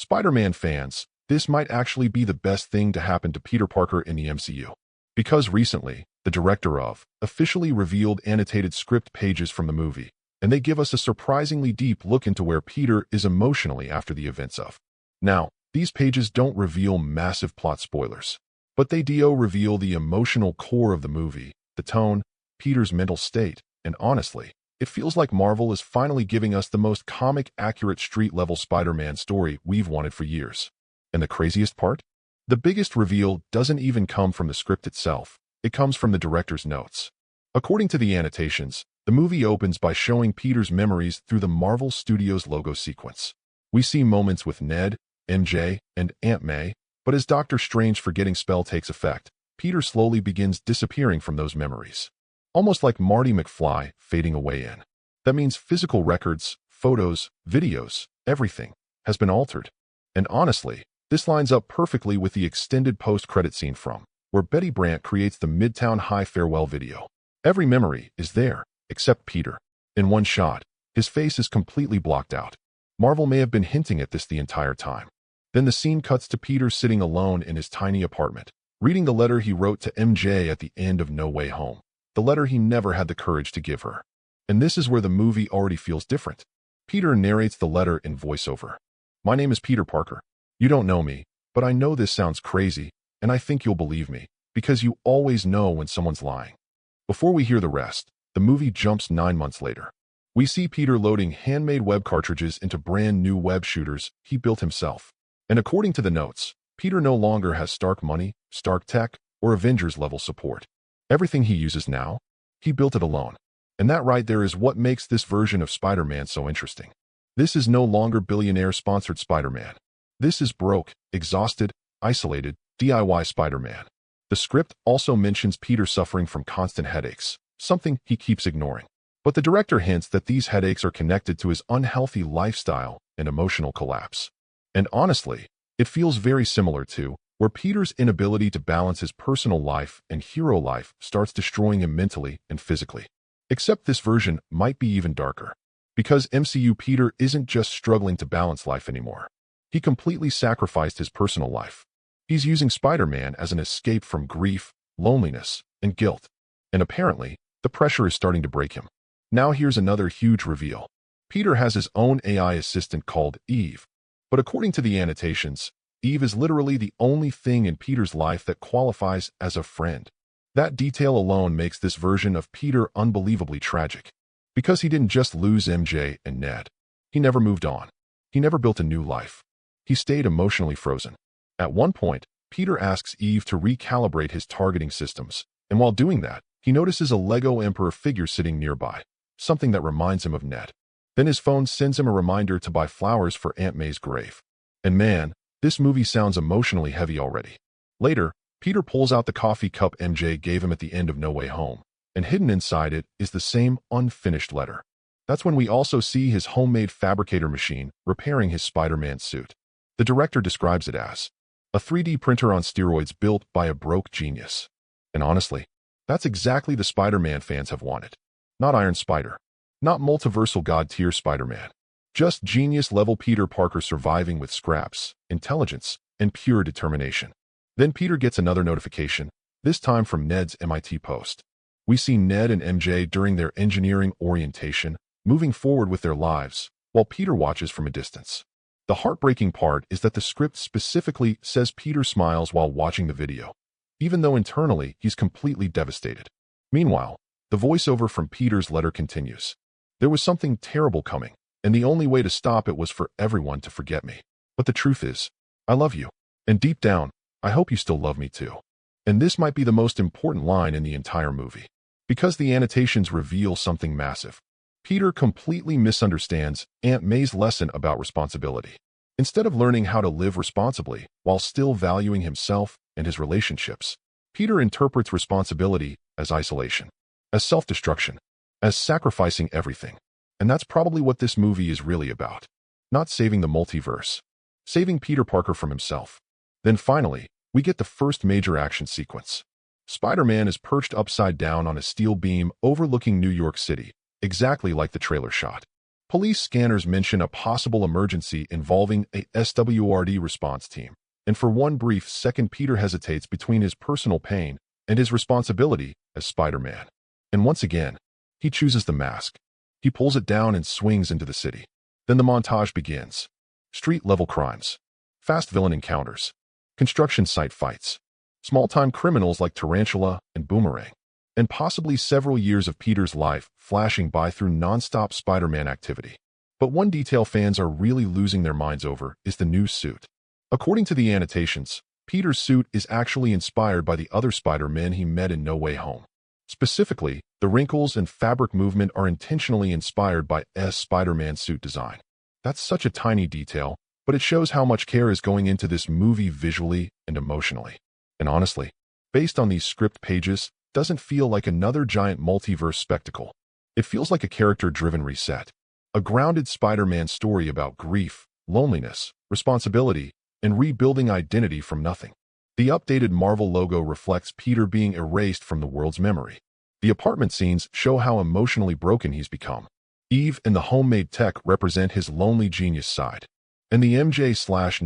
Spider-Man fans, this might actually be the best thing to happen to Peter Parker in the MCU. Because recently, the director of officially revealed annotated script pages from the movie, and they give us a surprisingly deep look into where Peter is emotionally after the events of. Now, these pages don't reveal massive plot spoilers, but they do reveal the emotional core of the movie, the tone, Peter's mental state, and honestly, it feels like Marvel is finally giving us the most comic-accurate street-level Spider-Man story we've wanted for years. And the craziest part? The biggest reveal doesn't even come from the script itself. It comes from the director's notes. According to the annotations, the movie opens by showing Peter's memories through the Marvel Studios logo sequence. We see moments with Ned, MJ, and Aunt May, but as Doctor Strange's forgetting spell takes effect, Peter slowly begins disappearing from those memories. Almost like Marty McFly fading away in. That means physical records, photos, videos, everything has been altered. And honestly, this lines up perfectly with the extended post-credit scene from where Betty Brant creates the Midtown High farewell video. Every memory is there, except Peter. In one shot, his face is completely blocked out. Marvel may have been hinting at this the entire time. Then the scene cuts to Peter sitting alone in his tiny apartment, reading the letter he wrote to MJ at the end of No Way Home. The letter he never had the courage to give her. And this is where the movie already feels different. Peter narrates the letter in voiceover. "My name is Peter Parker. You don't know me, but I know this sounds crazy, and I think you'll believe me, because you always know when someone's lying." Before we hear the rest, the movie jumps 9 months later. We see Peter loading handmade web cartridges into brand new web shooters he built himself. And according to the notes, Peter no longer has Stark money, Stark tech, or Avengers-level support. Everything he uses now, he built it alone. And that right there is what makes this version of Spider-Man so interesting. This is no longer billionaire-sponsored Spider-Man. This is broke, exhausted, isolated, DIY Spider-Man. The script also mentions Peter suffering from constant headaches, something he keeps ignoring. But the director hints that these headaches are connected to his unhealthy lifestyle and emotional collapse. And honestly, it feels very similar to where Peter's inability to balance his personal life and hero life starts destroying him mentally and physically. Except this version might be even darker. Because MCU Peter isn't just struggling to balance life anymore. He completely sacrificed his personal life. He's using Spider-Man as an escape from grief, loneliness, and guilt. And apparently, the pressure is starting to break him. Now here's another huge reveal. Peter has his own AI assistant called Eve. But according to the annotations, Eve is literally the only thing in Peter's life that qualifies as a friend. That detail alone makes this version of Peter unbelievably tragic. Because he didn't just lose MJ and Ned. He never moved on. He never built a new life. He stayed emotionally frozen. At one point, Peter asks Eve to recalibrate his targeting systems, and while doing that, he notices a Lego Emperor figure sitting nearby, something that reminds him of Ned. Then his phone sends him a reminder to buy flowers for Aunt May's grave. And man, this movie sounds emotionally heavy already. Later, Peter pulls out the coffee cup MJ gave him at the end of No Way Home, and hidden inside it is the same unfinished letter. That's when we also see his homemade fabricator machine repairing his Spider-Man suit. The director describes it as a 3D printer on steroids built by a broke genius. And honestly, that's exactly the Spider-Man fans have wanted. Not Iron Spider. Not multiversal god-tier Spider-Man. Just genius-level Peter Parker surviving with scraps, intelligence, and pure determination. Then Peter gets another notification, this time from Ned's MIT post. We see Ned and MJ during their engineering orientation, moving forward with their lives, while Peter watches from a distance. The heartbreaking part is that the script specifically says Peter smiles while watching the video, even though internally he's completely devastated. Meanwhile, the voiceover from Peter's letter continues. There was something terrible coming, and the only way to stop it was for everyone to forget me. But the truth is, I love you. And deep down, I hope you still love me too. And this might be the most important line in the entire movie. Because the annotations reveal something massive. Peter completely misunderstands Aunt May's lesson about responsibility. Instead of learning how to live responsibly while still valuing himself and his relationships, Peter interprets responsibility as isolation, as self-destruction, as sacrificing everything. And that's probably what this movie is really about. Not saving the multiverse. Saving Peter Parker from himself. Then finally, we get the first major action sequence. Spider-Man is perched upside down on a steel beam overlooking New York City, exactly like the trailer shot. Police scanners mention a possible emergency involving a SWRD response team, and for one brief second Peter hesitates between his personal pain and his responsibility as Spider-Man. And once again, he chooses the mask. He pulls it down and swings into the city. Then the montage begins. Street-level crimes, fast villain encounters, construction site fights, small-time criminals like Tarantula and Boomerang, and possibly several years of Peter's life flashing by through non-stop Spider-Man activity. But one detail fans are really losing their minds over is the new suit. According to the annotations, Peter's suit is actually inspired by the other Spider-Men he met in No Way Home. Specifically, the wrinkles and fabric movement are intentionally inspired by Spider-Man suit design. That's such a tiny detail, but it shows how much care is going into this movie visually and emotionally. And honestly, based on these script pages, doesn't feel like another giant multiverse spectacle. It feels like a character-driven reset. A grounded Spider-Man story about grief, loneliness, responsibility, and rebuilding identity from nothing. The updated Marvel logo reflects Peter being erased from the world's memory. The apartment scenes show how emotionally broken he's become. Eve and the homemade tech represent his lonely genius side. And the MJ